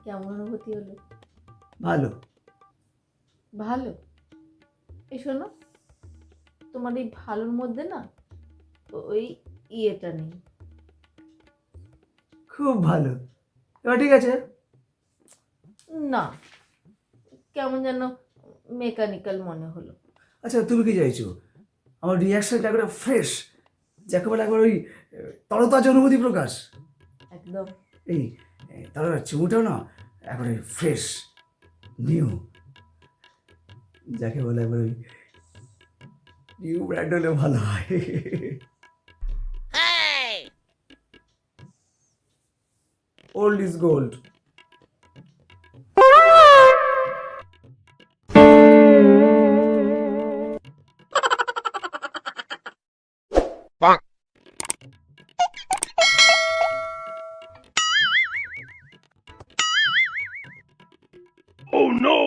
কেমন অনুভূতি হলো? ভালো। ভালো? এই শোনো, তোমার এই ভালোর মধ্যে না ওই ইয়েটা নেই। খুব ভালো। এবার ঠিক আছে। না, কেমন যেন মেকানিক্যাল মনে হলো। আচ্ছা, তুমি কি চাইছো? আমার রিয়াকশনটা একবারে ফ্রেশ, যাকে বলে একবার ওই তরতাজা অনুভূতি প্রকাশ। একদম। এই তার চুমুটাও না একবারে ফ্রেশ, নিউ, যাকে বলে একবার ওই নিউ ব্র্যান্ড হলে ভালো হয়। Old is gold. Oh no!